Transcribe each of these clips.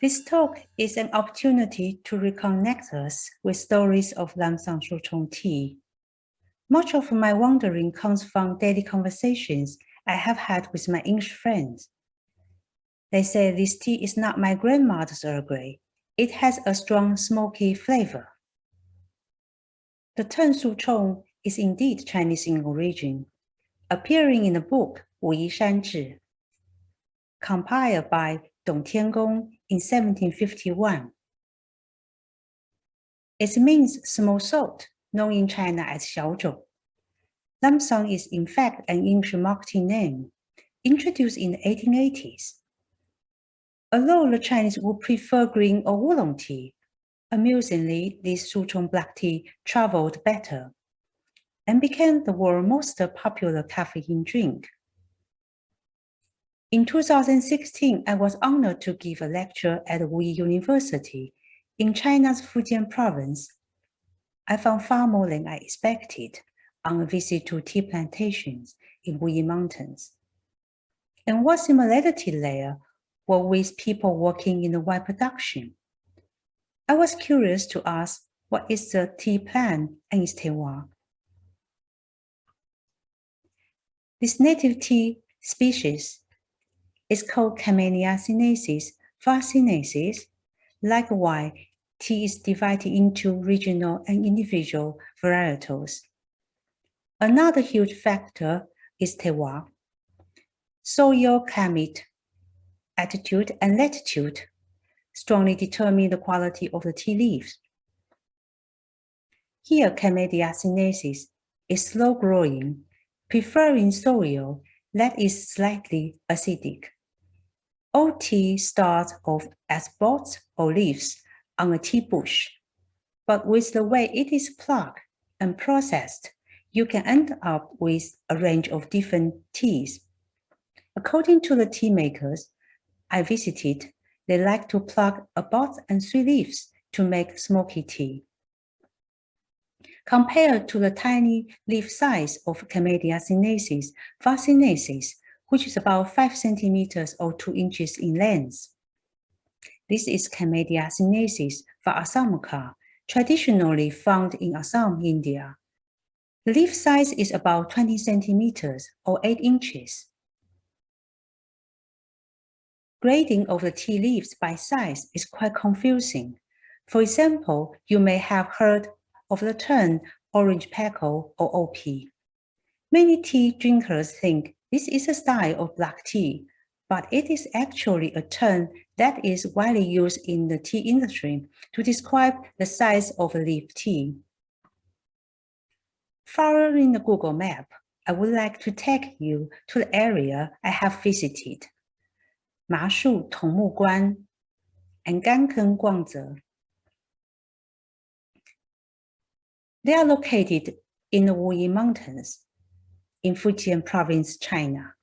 This talk is an opportunity to reconnect us with stories of Lapsang Souchong tea. Much of my wandering comes from daily conversations I have had with my English friends. They say this tea is not my grandmother's Earl Grey. It has a strong smoky flavor. The term Souchong is indeed Chinese in origin, appearing in the book Wuyi, compiled by Dong Tiangong in 1751. It means small salt, known in China as xiaozhou. Lapsang is in fact an English marketing name, introduced in the 1880s. Although the Chinese would prefer green or oolong tea, amusingly, this Souchong black tea traveled better and became the world's most popular caffeine drink. In 2016, I was honored to give a lecture at Wuyi University in China's Fujian province. I found far more than I expected on a visit to tea plantations in Wuyi Mountains. And what similarity there were with people working in the wine production. I was curious to ask, what is the tea plant and its terroir? This native tea species is called Camellia sinensis, sinensis. Like wine, tea is divided into regional and individual varietals. Another huge factor is terroir. Soil climate, altitude, and latitude strongly determine the quality of the tea leaves. Here, Camellia sinensis is slow-growing, preferring soil that is slightly acidic. All tea starts off as buds or leaves on a tea bush, but with the way it is plucked and processed, you can end up with a range of different teas. According to the tea makers I visited, they like to pluck a bud and 3 leaves to make smoky tea. Compared to the tiny leaf size of Camellia sinensis, which is about 5 centimeters or 2 inches in length. This is Camellia sinensis Assamuka, traditionally found in Assam, India. The leaf size is about 20 centimeters or 8 inches. Grading of the tea leaves by size is quite confusing. For example, you may have heard of the term orange pekoe or OP. Many tea drinkers think this is a style of black tea, but it is actually a term that is widely used in the tea industry to describe the size of a leaf tea. Following the Google map, I would like to take you to the area I have visited, Mashu Tong Guan and Ganken Guangze. They are located in the Wuyi Mountains in Fujian province, China.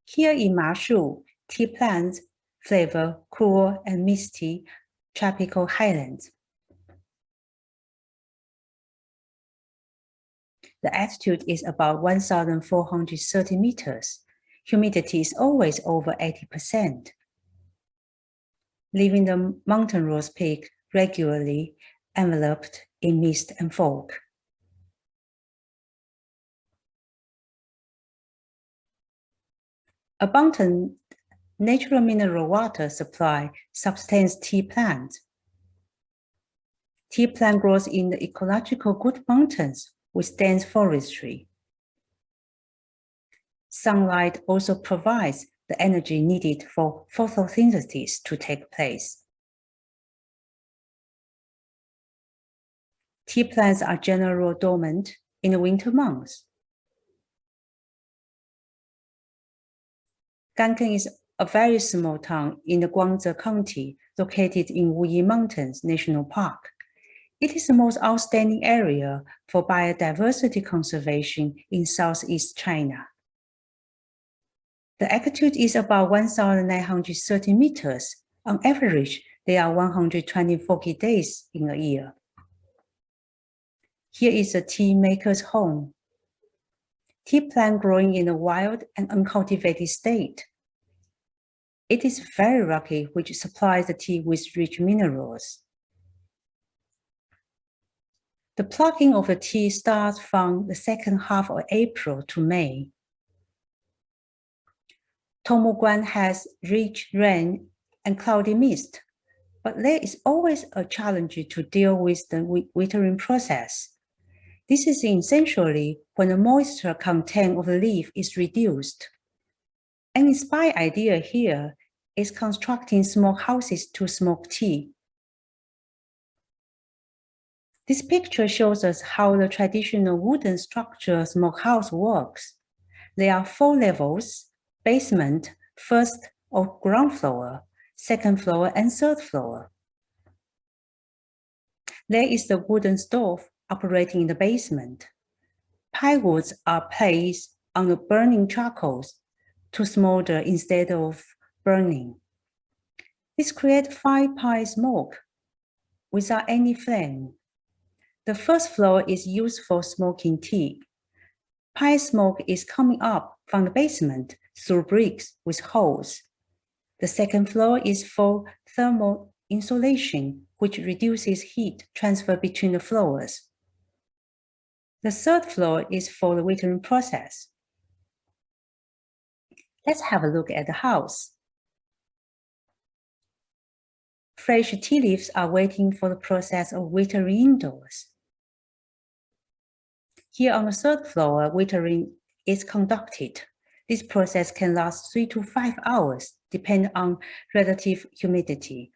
Here in Mashu, tea plants flavor cool and misty tropical highlands. The altitude is about 1,430 meters. Humidity is always over 80%. Leaving the mountainous peak regularly enveloped in mist and fog. Abundant natural mineral water supply sustains tea plants. Tea plant grows in the ecological good mountains with dense forestry. Sunlight also provides the energy needed for photosynthesis to take place. Tea plants are generally dormant in the winter months. Ganken is a very small town in the Guangze County, located in Wuyi Mountains National Park. It is the most outstanding area for biodiversity conservation in Southeast China. The altitude is about 1,930 meters. On average, there are 124 days in a year. Here is a tea maker's home. tea plant growing in a wild and uncultivated state. It is very rocky, which supplies the tea with rich minerals. The plucking of the tea starts from the second half of April to May. Guan has rich rain and cloudy mist, but there is always a challenge to deal with the withering process. This is essentially when the moisture content of the leaf is reduced. An inspired idea here is constructing smoke houses to smoke tea. This picture shows us how the traditional wooden structure smokehouse works. There are 4 levels: basement, first or ground floor, second floor, and third floor. There is the wooden stove operating in the basement. Pine woods are placed on the burning charcoals to smolder instead of burning. This creates fine pine smoke without any flame. The first floor is used for smoking tea. Pine smoke is coming up from the basement through bricks with holes. The second floor is for thermal insulation, which reduces heat transfer between the floors. The third floor is for the withering process. Let's have a look at the house. Fresh tea leaves are waiting for the process of withering indoors. Here on the third floor, withering is conducted. This process can last 3 to 5 hours, depending on relative humidity.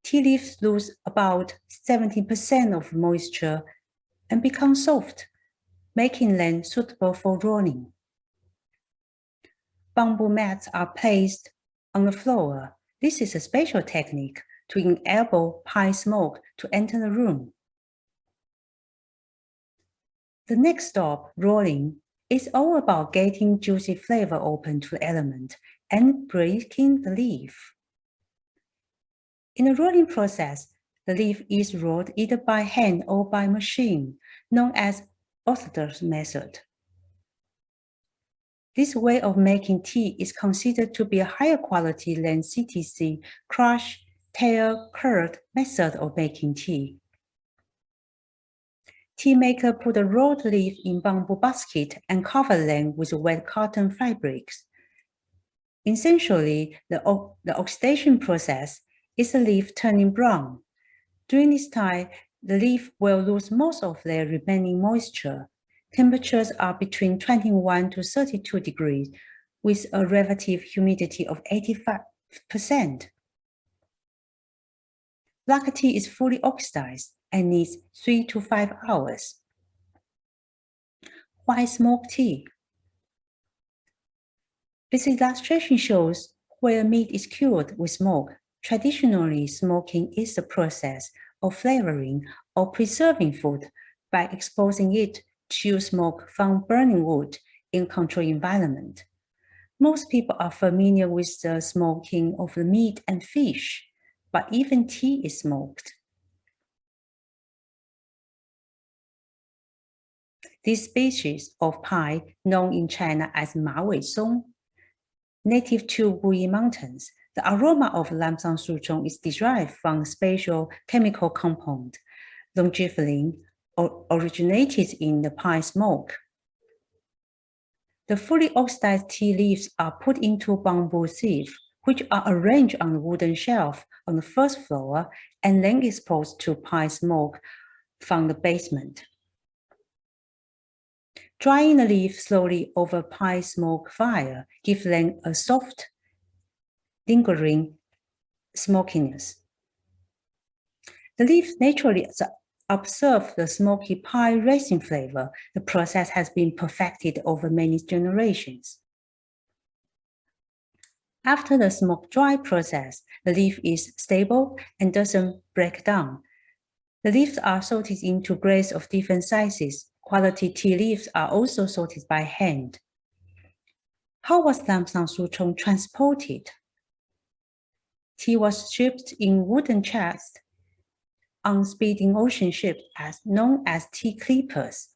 Tea leaves lose about 70% of moisture and become soft, making them suitable for rolling. Bamboo mats are placed on the floor. This is a special technique to enable pine smoke to enter the room. The next stop, rolling, is all about getting juicy flavor open to the element and breaking the leaf. In the rolling process, the leaf is rolled either by hand or by machine, known as orthodox method. This way of making tea is considered to be a higher quality than CTC, crush, tear, curd method of making tea. Tea maker put the rolled leaf in bamboo basket and cover them with wet cotton fabrics. Essentially, the oxidation process is the leaf turning brown. During this time, the leaf will lose most of their remaining moisture. Temperatures are between 21 to 32 degrees with a relative humidity of 85%. Black tea is fully oxidized and needs 3 to 5 hours. Why smoke tea? This illustration shows where meat is cured with smoke. Traditionally, smoking is the process of flavoring or preserving food by exposing it to smoke from burning wood in a controlled environment. Most people are familiar with the smoking of the meat and fish, but even tea is smoked. This species of pine, known in China as Song, native to Wuyi mountains, the aroma of Lapsang Souchong is derived from a special chemical compound, longifilin, originated in the pine smoke. The fully oxidized tea leaves are put into bamboo sieves, which are arranged on a wooden shelf on the first floor and then exposed to pine smoke from the basement. Drying the leaf slowly over pine smoke fire gives them a soft, lingering smokiness. The leaves naturally absorb the smoky pine resin flavor. The process has been perfected over many generations. After the smoke dry process, the leaf is stable and doesn't break down. The leaves are sorted into grades of different sizes. Quality tea leaves are also sorted by hand. How was Lapsang Souchong transported? Tea was shipped in wooden chests on speeding ocean ships known as tea clippers.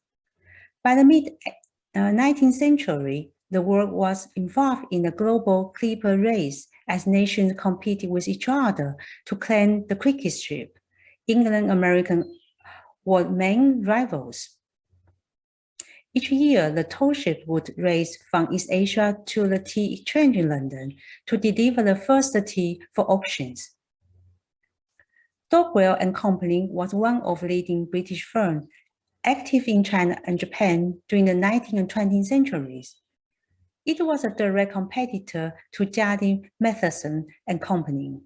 By the 19th century, the world was involved in a global clipper race as nations competed with each other to claim the quickest ship. England and America were main rivals. Each year, the toll ship would race from East Asia to the tea exchange in London to deliver the first tea for auctions. Stockwell and Company was one of leading British firms active in China and Japan during the 19th and 20th centuries. It was a direct competitor to Jardine, Matheson and Company.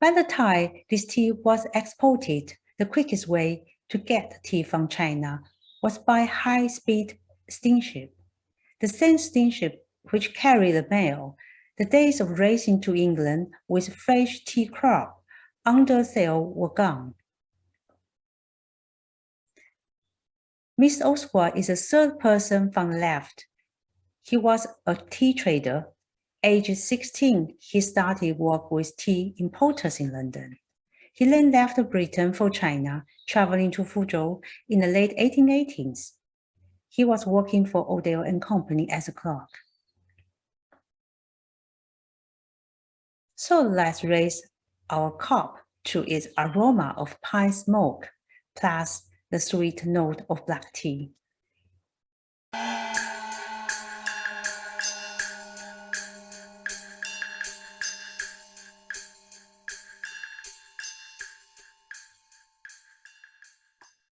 By the time this tea was exported, the quickest way to get tea from China was by high-speed steamship. The same steamship which carried the mail. The days of racing to England with fresh tea crop under sail were gone. Mr. Oswald is the third person from the left. He was a tea trader. Aged 16, he started work with tea importers in London. He then left Britain for China, traveling to Fuzhou in the late 1880s. He was working for Odell and Company as a clerk. So let's raise our cup to its aroma of pine smoke, plus the sweet note of black tea.